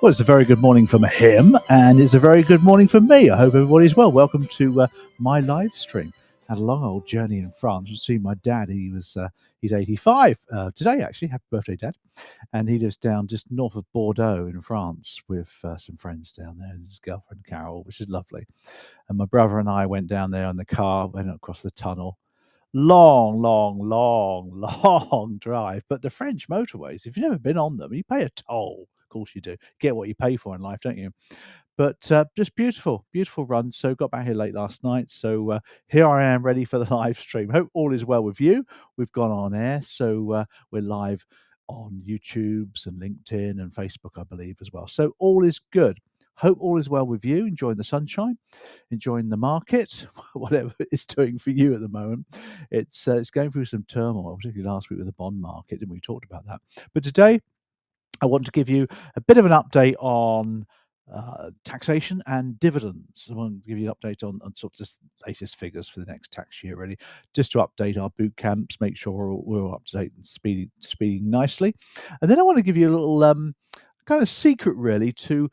Well, it's a very good morning from him, and it's a very good morning from me. I hope everybody's well. Welcome to my live stream. Had a long old journey in France. I've seen my dad. He's 85 today. Actually, happy birthday, Dad! And he lives down just north of Bordeaux in France with some friends down there, and his girlfriend Carol, which is lovely. And my brother and I went down there in the car, went across the tunnel. Long drive. But the French motorways, if you've never been on them, you pay a toll. Of course you do. Get what you pay for in life, don't you? But just beautiful run. So got back here late last night. So here I am ready for the live stream. Hope all is well with you. We've gone on air. So we're live on YouTube's and LinkedIn and Facebook, I believe, as well. So all is good. Hope all is well with you. Enjoying the sunshine, enjoying the market, whatever it's doing for you at the moment. It's going through some turmoil, particularly last week with the bond market, and we talked about that. But today, I want to give you a bit of an update on taxation and dividends. I want to give you an update on sort of just latest figures for the next tax year, really, just to update our boot camps, make sure we're all up to date and speeding nicely. And then I want to give you a little kind of secret, really, to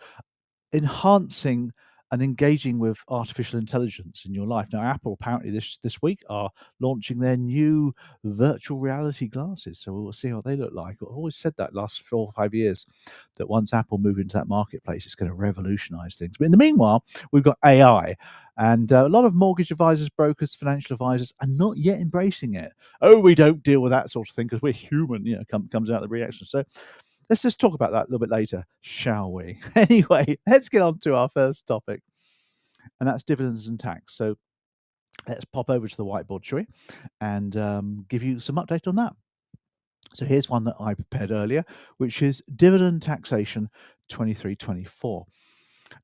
enhancing and engaging with artificial intelligence in your life. Now, Apple apparently this week are launching their new virtual reality glasses, so we'll see how they look like. I've always said that last 4 or 5 years that once Apple move into that marketplace, it's going to revolutionize things. But in the meanwhile, we've got AI, and a lot of mortgage advisors, brokers, financial advisors are not yet embracing it. Oh, we don't deal with that sort of thing because we're human. Comes out the reaction. So let's just talk about that a little bit later, shall we? Anyway, let's get on to our first topic, and that's dividends and tax. So let's pop over to the whiteboard, shall we? And give you some update on that. So here's one that I prepared earlier, which is dividend taxation 23-24.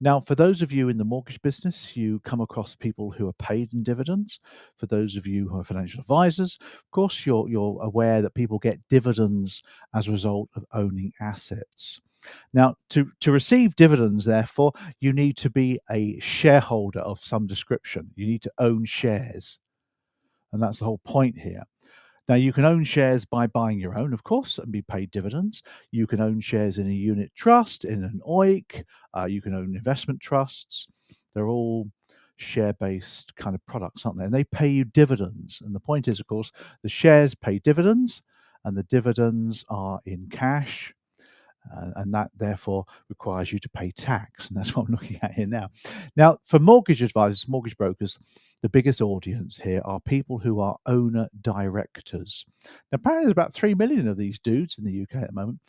Now, for those of you in the mortgage business, you come across people who are paid in dividends. For those of you who are financial advisors, of course, you're aware that people get dividends as a result of owning assets. Now, to receive dividends, therefore, you need to be a shareholder of some description. You need to own shares. And that's the whole point here. Now, you can own shares by buying your own, of course, and be paid dividends. You can own shares in a unit trust, in an OIC. You can own investment trusts. They're all share-based kind of products, aren't they? And they pay you dividends. And the point is, of course, the shares pay dividends, and the dividends are in cash. And that therefore requires you to pay tax. And that's what I'm looking at here now. Now, for mortgage advisors, mortgage brokers, the biggest audience here are people who are owner directors. Now, apparently there's about 3 million of these dudes in the UK at the moment.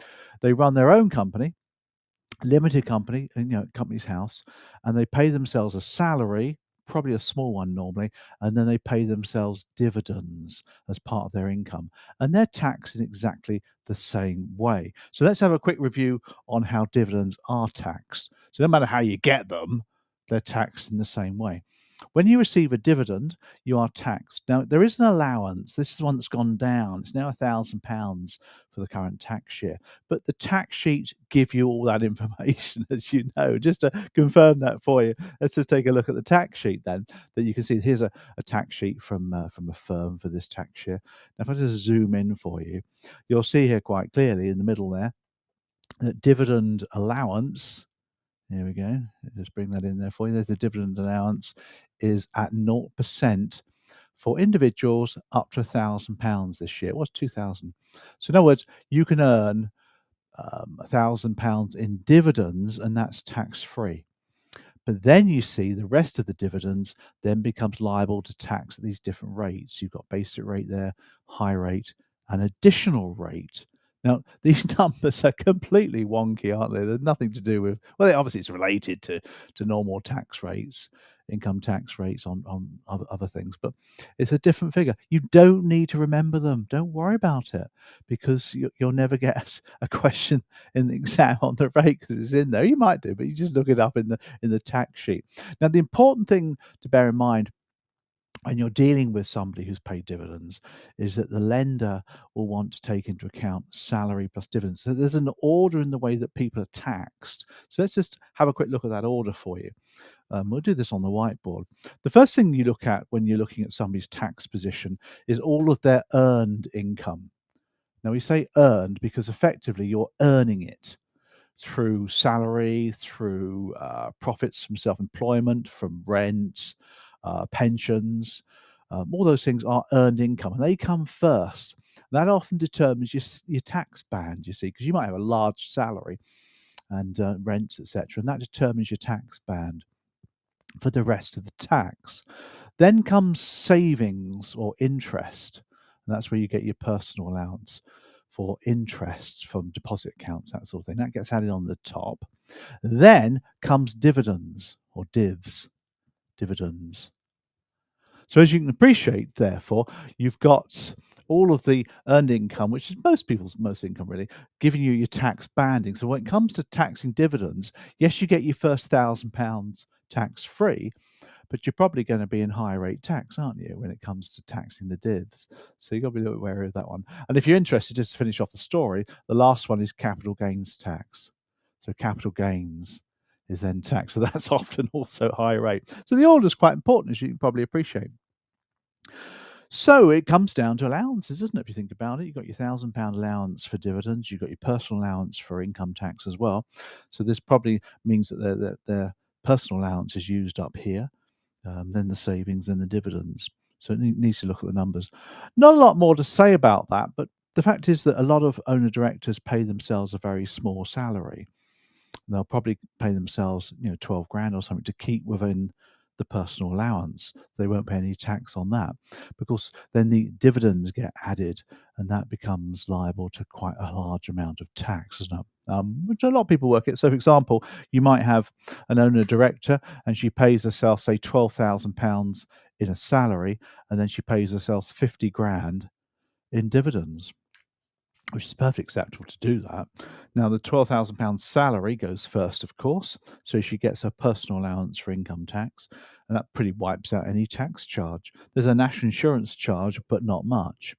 They run their own company, limited company, company's house, and they pay themselves a salary, probably a small one normally, and then they pay themselves dividends as part of their income, and they're taxed in exactly the same way. So let's have a quick review on how dividends are taxed. So no matter how you get them, they're taxed in the same way. When you receive a dividend, you are taxed. Now, there is an allowance. This is one that's gone down. It's now £1,000 for the current tax year. But the tax sheets give you all that information, as you know. Just to confirm that for you, let's just take a look at the tax sheet then, that you can see. Here's a tax sheet from a firm for this tax year. Now, if I just zoom in for you, you'll see here quite clearly in the middle there that dividend allowance. Here we go. Just bring that in there for you. There's the dividend allowance is at 0% for individuals up to £1,000 this year. It was 2,000. So in other words, you can earn £1,000 in dividends, and that's tax free. But then you see the rest of the dividends then becomes liable to tax at these different rates. You've got basic rate there, high rate, and additional rate. Now, these numbers are completely wonky, aren't they? They're nothing to do with, well, obviously it's related to normal tax rates, income tax rates on other things, but it's a different figure. You don't need to remember them. Don't worry about it, because you'll never get a question in the exam on the rate because it's in there. You might do, but you just look it up in the tax sheet. Now, the important thing to bear in mind when you're dealing with somebody who's paid dividends is that the lender will want to take into account salary plus dividends. So there's an order in the way that people are taxed. So let's just have a quick look at that order for you. We'll do this on the whiteboard. The first thing you look at when you're looking at somebody's tax position is all of their earned income. Now, we say earned because effectively you're earning it. through salary, through profits from self-employment, from rent, pensions. All those things are earned income, and they come first. That often determines your tax band, you see, because you might have a large salary and rents, etc., and that determines your tax band for the rest of the tax. Then comes savings or interest, and that's where you get your personal allowance for interest from deposit accounts, that sort of thing. That gets added on the top. Then comes dividends or divs, dividends. So as you can appreciate, therefore, you've got all of the earned income, which is most people's most income really, giving you your tax banding. So when it comes to taxing dividends, yes, you get your first £1,000 tax free, but you're probably going to be in higher rate tax, aren't you, when it comes to taxing the divs? So you've got to be a little bit wary of that one. And if you're interested, just to finish off the story, the last one is capital gains tax. So capital gains is then taxed. So that's often also high rate. So the order is quite important, as you can probably appreciate. So it comes down to allowances, doesn't it? If you think about it, you've got your £1,000 allowance for dividends, you've got your personal allowance for income tax as well. So this probably means that their personal allowance is used up here, then the savings, then the dividends. So it needs to look at the numbers. Not a lot more to say about that, but the fact is that a lot of owner directors pay themselves a very small salary. They'll probably pay themselves, 12 grand or something to keep within the personal allowance. They won't pay any tax on that because then the dividends get added and that becomes liable to quite a large amount of tax, isn't it? Which a lot of people work it. So, for example, you might have an owner director and she pays herself, say, £12,000 in a salary, and then she pays herself 50 grand in dividends, which is perfectly acceptable to do that. Now, the £12,000 salary goes first, of course, so she gets her personal allowance for income tax, and that pretty wipes out any tax charge. There's a national insurance charge, but not much.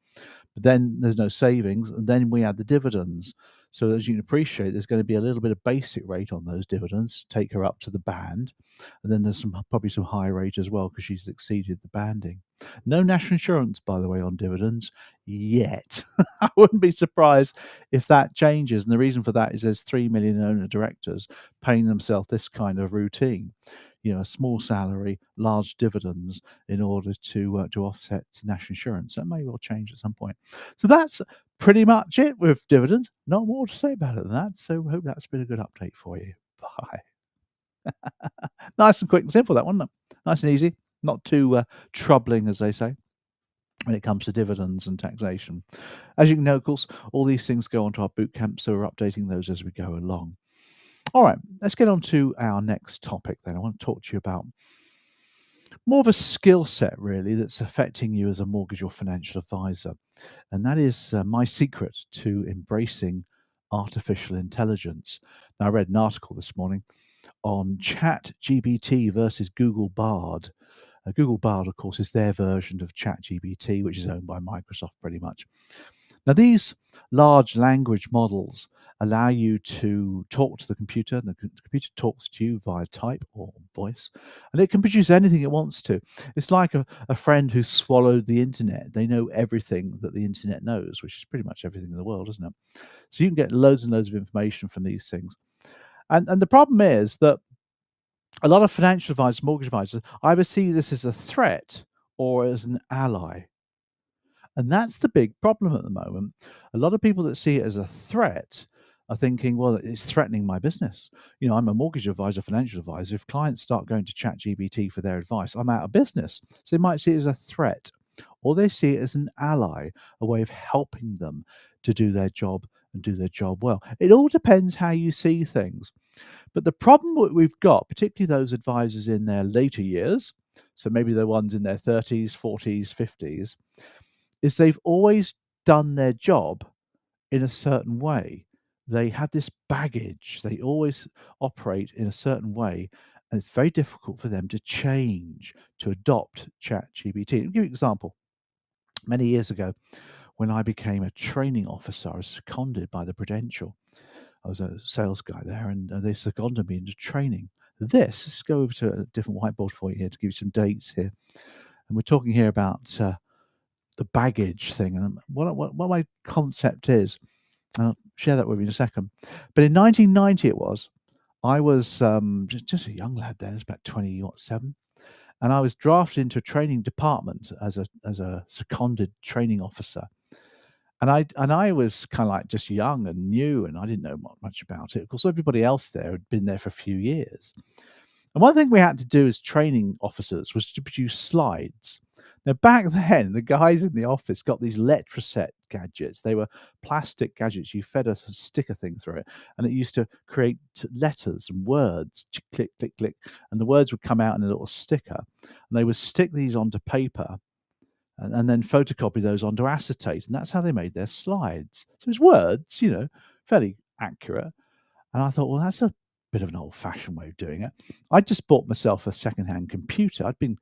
But then there's no savings, and then we add the dividends. So as you can appreciate, there's going to be a little bit of basic rate on those dividends, take her up to the band, and then there's probably some high rate as well because she's exceeded the banding. No national insurance, by the way, on dividends yet. I wouldn't be surprised if that changes, and the reason for that is there's 3 million owner directors paying themselves this kind of routine. A small salary, large dividends, in order to offset national insurance. That may well change at some point. So that's pretty much it with dividends. Not more to say about it than that. So I hope that's been a good update for you. Bye. Nice and quick and simple, that one, wasn't it? Nice and easy. Not too troubling, as they say, when it comes to dividends and taxation. As you can know, of course, all these things go onto our boot camp, so we're updating those as we go along. All right, let's get on to our next topic then. I want to talk to you about more of a skill set, really, that's affecting you as a mortgage or financial advisor. And that is my secret to embracing artificial intelligence. Now, I read an article this morning on ChatGPT versus Google Bard. Google Bard, of course, is their version of ChatGPT, which is owned by Microsoft pretty much. Now, these large language models allow you to talk to the computer, and the computer talks to you via type or voice, and it can produce anything it wants to. It's like a friend who's swallowed the internet. They know everything that the internet knows, which is pretty much everything in the world, isn't it? So you can get loads and loads of information from these things. And the problem is that a lot of financial advisors, mortgage advisors, either see this as a threat or as an ally. And that's the big problem at the moment. A lot of people that see it as a threat are thinking, well, it's threatening my business. I'm a mortgage advisor, financial advisor. If clients start going to ChatGPT for their advice, I'm out of business. So they might see it as a threat, or they see it as an ally, a way of helping them to do their job and do their job well. It all depends how you see things. But the problem that we've got, particularly those advisors in their later years, so maybe the ones in their 30s, 40s, 50s, is they've always done their job in a certain way. They have this baggage. They always operate in a certain way, and it's very difficult for them to change, to adopt ChatGPT. I'll give you an example. Many years ago, when I became a training officer, I was seconded by the Prudential. I was a sales guy there, and they seconded me into training. Let's go over to a different whiteboard for you here to give you some dates here. And we're talking here about the baggage thing, and what my concept is. share that with you in a second. But in 1990 it was, I was, just a young lad then, I was about 27, and I was drafted into a training department as a seconded training officer. And I was kinda like just young and new, and I didn't know much about it. Of course, everybody else there had been there for a few years. And one thing we had to do as training officers was to produce slides. Now, back then, the guys in the office got these Letraset gadgets. They were plastic gadgets. You fed a sticker thing through it, and it used to create letters and words, click, click, click, and the words would come out in a little sticker. And they would stick these onto paper and then photocopy those onto acetate, and that's how they made their slides. So it's words, fairly accurate. And I thought, well, that's a bit of an old-fashioned way of doing it. I just bought myself a second-hand computer. I'd been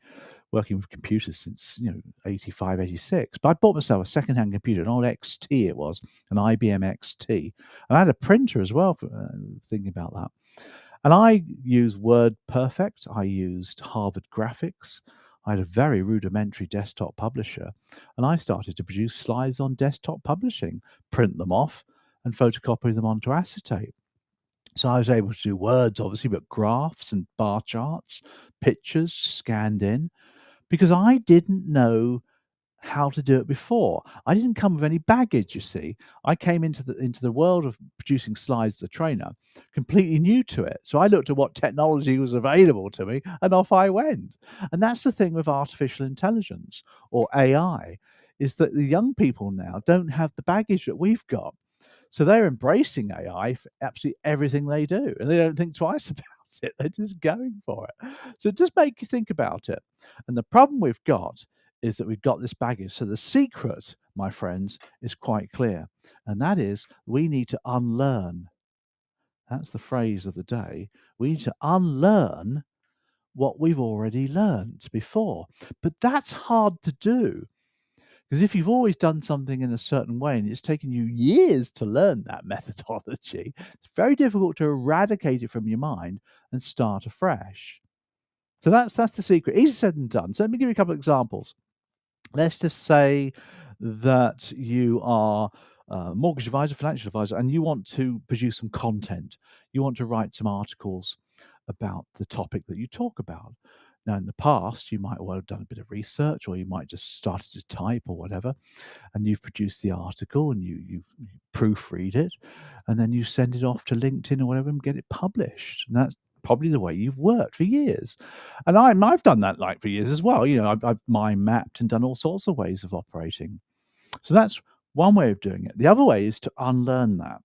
working with computers since 85, 86. But I bought myself a second-hand computer, an old XT it was, an IBM XT, and I had a printer as well. For thinking about that, and I used Word Perfect. I used Harvard Graphics. I had a very rudimentary desktop publisher, and I started to produce slides on desktop publishing, print them off, and photocopy them onto acetate. So I was able to do words, obviously, but graphs and bar charts, pictures scanned in, because I didn't know how to do it before. I didn't come with any baggage, you see. I came into the world of producing slides as a trainer, completely new to it. So I looked at what technology was available to me, and off I went. And that's the thing with artificial intelligence or AI, is that the young people now don't have the baggage that we've got. So they're embracing AI for absolutely everything they do, and they don't think twice about it. They're just going for it. So it does make you think about it. And the problem we've got is that we've got this baggage. So the secret, my friends, is quite clear, and that is we need to unlearn. That's the phrase of the day. We need to unlearn what we've already learned before. But that's hard to do. Because if you've always done something in a certain way and it's taken you years to learn that methodology, it's very difficult to eradicate it from your mind and start afresh. So that's the secret. Easier said than done. So let me give you a couple of examples. Let's just say that you are a mortgage advisor, financial advisor, and you want to produce some content. You want to write some articles about the topic that you talk about. Now, in the past, you might well have done a bit of research, or you might just started to type or whatever, and you've produced the article and you proofread it, and then you send it off to LinkedIn or whatever and get it published. And that's probably the way you've worked for years. And I've done that like for years as well. I've mind mapped and done all sorts of ways of operating. So that's one way of doing it. The other way is to unlearn that.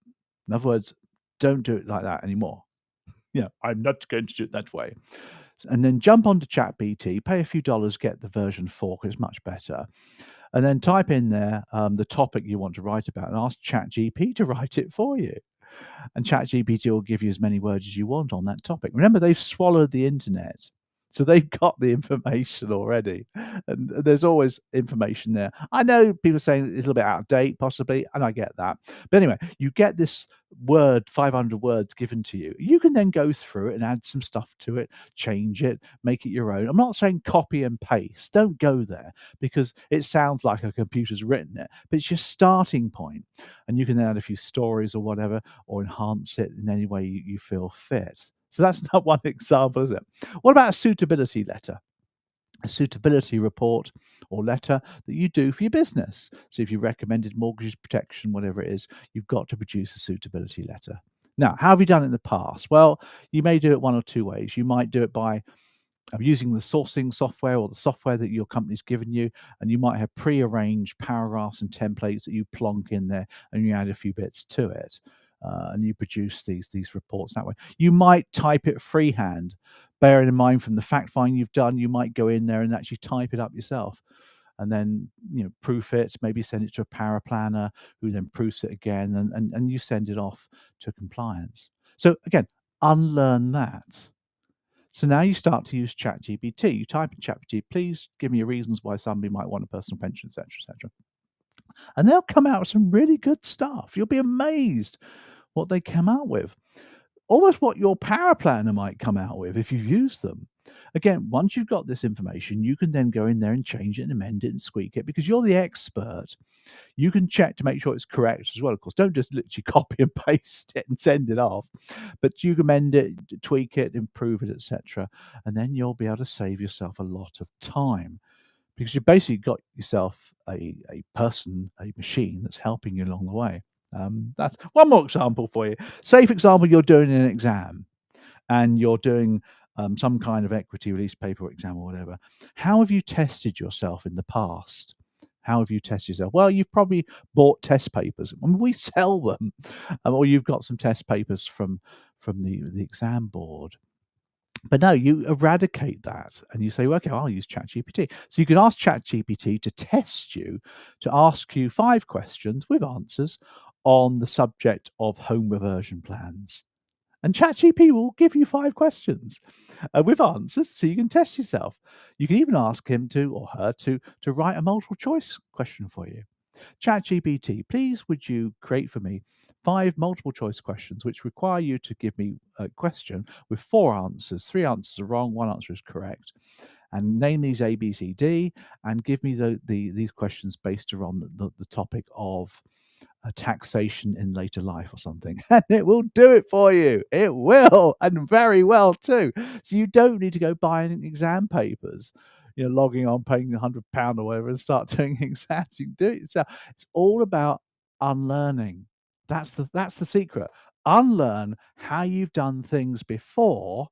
In other words, don't do it like that anymore. I'm not going to do it that way. And then jump onto ChatGPT, pay a few dollars, get the version 4 because it's much better. And then type in there the topic you want to write about and ask ChatGPT to write it for you. And ChatGPT will give you as many words as you want on that topic. Remember, they've swallowed the internet. So they've got the information already, and there's always information there. I know people saying it's a little bit out of date, possibly, and I get that. But anyway, you get this word, 500 words given to you. You can then go through it and add some stuff to it, change it, make it your own. I'm not saying copy and paste. Don't go there because it sounds like a computer's written it, but it's your starting point. And you can add a few stories or whatever, or enhance it in any way you feel fit. So that's not one example, is it? What about a suitability letter? A suitability report or letter that you do for your business. So if you recommended mortgages protection, whatever it is, you've got to produce a suitability letter. Now, how have you done it in the past? Well, you may do it one or two ways. You might do it by using the sourcing software or the software that your company's given you, and you might have pre-arranged paragraphs and templates that you plonk in there and you add a few bits to it. And you produce these reports that way. You might type it freehand, bearing in mind from the fact finding you've done, you might go in there and actually type it up yourself, and then proof it, maybe send it to a power planner who then proofs it again, and you send it off to compliance. So again, unlearn that. So now you start to use ChatGPT. You type in ChatGPT, please give me reasons why somebody might want a personal pension, etc., etc. And they'll come out with some really good stuff. You'll be amazed what they come out with. Almost what your power planner might come out with if you use them. Again, once you've got this information, you can then go in there and change it and amend it and squeak it because you're the expert. You can check to make sure it's correct as well, of course. Don't just literally copy and paste it and send it off, but you can amend it, tweak it, improve it, etc. And then you'll be able to save yourself a lot of time because you've basically got yourself a person, a machine that's helping you along the way. That's one more example for you. Say, for example, you're doing an exam and you're doing some kind of equity release paper exam or whatever. How have you tested yourself in the past? How have you tested yourself? Well, you've probably bought test papers. I mean, we sell them, or you've got some test papers from the exam board. But no, you eradicate that and you say, well, okay, I'll use ChatGPT. So you can ask ChatGPT to test you, to ask you 5 questions with answers on the subject of home reversion plans. And ChatGPT will give you 5 questions with answers so you can test yourself. You can even ask him to or her to write a multiple choice question for you. ChatGPT, please would you create for me 5 multiple choice questions which require you to give me a question with 4 answers. 3 answers are wrong, 1 answer is correct. And name these A, B, C, D, and give me these questions based around the topic of taxation in later life or something, and it will do it for you. It will, and very well too. So you don't need to go buying exam papers, logging on, paying £100 or whatever, and start doing exams. You can do it yourself. It's all about unlearning. That's the secret. Unlearn how you've done things before,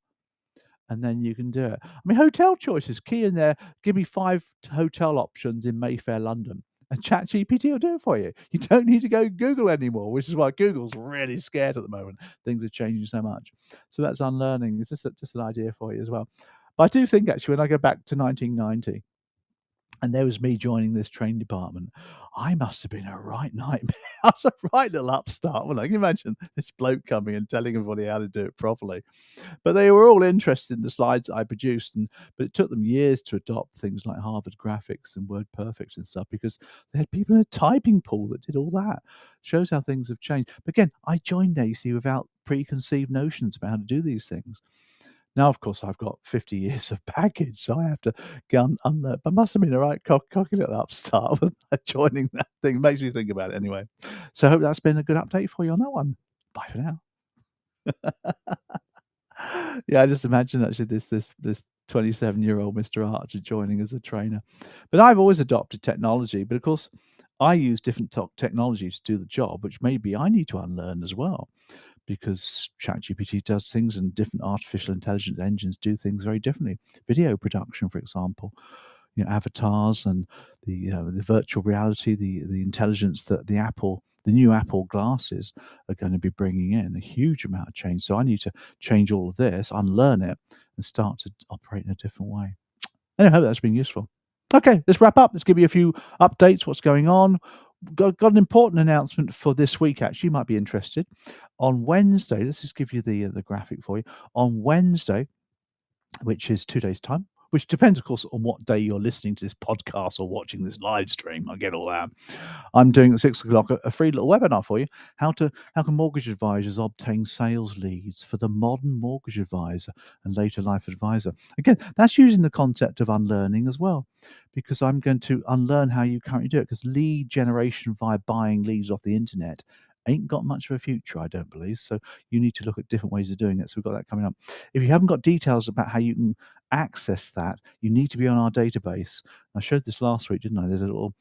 and then you can do it. I mean, hotel choices, key in there. Give me 5 hotel options in Mayfair, London, and ChatGPT will do it for you. You don't need to go Google anymore, which is why Google's really scared at the moment. Things are changing so much. So that's unlearning. It's just an idea for you as well. But I do think actually, when I go back to 1990, and there was me joining this training department, I must have been a right nightmare. I was a right little upstart. Well, I can imagine this bloke coming and telling everybody how to do it properly. But they were all interested in the slides that I produced, but it took them years to adopt things like Harvard Graphics and WordPerfect and stuff because they had people in a typing pool that did all that. Shows how things have changed. But again, I joined AC without preconceived notions about how to do these things. Now, of course, I've got 50 years of baggage, so I have to go unlearn. But I must have been a right cocky little upstart with joining that thing. It makes me think about it anyway. So I hope that's been a good update for you on that one. Bye for now. Yeah, I just imagine actually this 27-year-old Mr. Archer joining as a trainer. But I've always adopted technology, but of course, I use different technology to do the job, which maybe I need to unlearn as well, because ChatGPT does things and different artificial intelligence engines do things very differently. Video production, for example, avatars and the virtual reality, the intelligence that the new Apple glasses are going to be bringing in a huge amount of change. So I need to change all of this, unlearn it, and start to operate in a different way. And I hope that's been useful. Okay, let's wrap up. Let's give you a few updates. What's going on? Got an important announcement for this week. Actually, you might be interested. On Wednesday, let's just give you the graphic for you. On Wednesday, which is 2 days' time, which depends, of course, on what day you're listening to this podcast or watching this live stream. I get all that. I'm doing at 6:00 a free little webinar for you. How can mortgage advisors obtain sales leads for the modern mortgage advisor and later life advisor? Again, that's using the concept of unlearning as well, because I'm going to unlearn how you currently do it, because lead generation via buying leads off the internet ain't got much of a future, I don't believe. So you need to look at different ways of doing it. So we've got that coming up. If you haven't got details about how you can access that, you need to be on our database. I showed this last week, didn't I? There's a little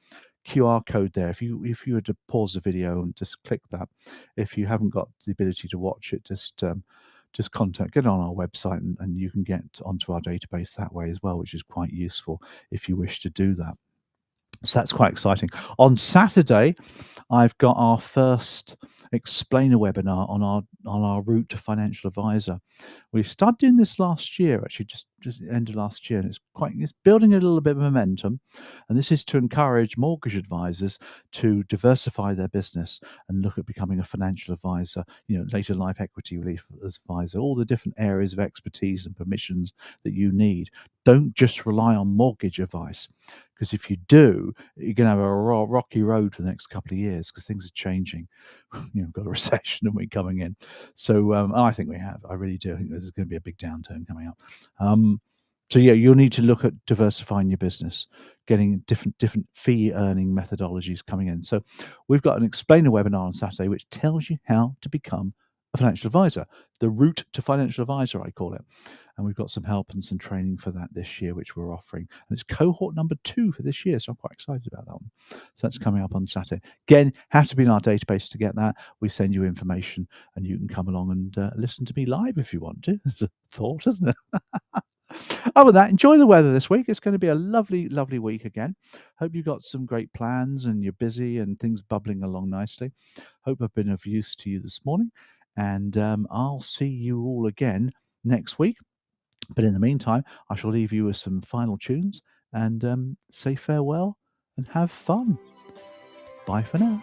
QR code there. If you were to pause the video and just click that, if you haven't got the ability to watch it, just get on our website and you can get onto our database that way as well, which is quite useful if you wish to do that. So that's quite exciting. On Saturday, I've got our first explainer webinar on our route to financial advisor. We started doing this last year, actually, just ended last year, and it's building a little bit of momentum. And this is to encourage mortgage advisors to diversify their business and look at becoming a financial advisor, later life equity relief advisor, all the different areas of expertise and permissions that you need. Don't just rely on mortgage advice, because if you do, you're going to have a rocky road for the next couple of years because things are changing. We've got a recession and we're coming in. So I think we have. I really do. I think there's going to be a big downturn coming up. So yeah, you'll need to look at diversifying your business, getting different fee earning methodologies coming in. So we've got an explainer webinar on Saturday which tells you how to become a financial advisor, the route to financial advisor, I call it. And we've got some help and some training for that this year, which we're offering. And it's cohort number 2 for this year, so I'm quite excited about that one. So that's coming up on Saturday. Again, have to be in our database to get that. We send you information, and you can come along and listen to me live if you want to. It's a thought, isn't it? Other than that, enjoy the weather this week. It's going to be a lovely, lovely week again. Hope you got some great plans and you're busy and things bubbling along nicely. Hope I've been of use to you this morning. And I'll see you all again next week. But in the meantime, I shall leave you with some final tunes and say farewell and have fun. Bye for now.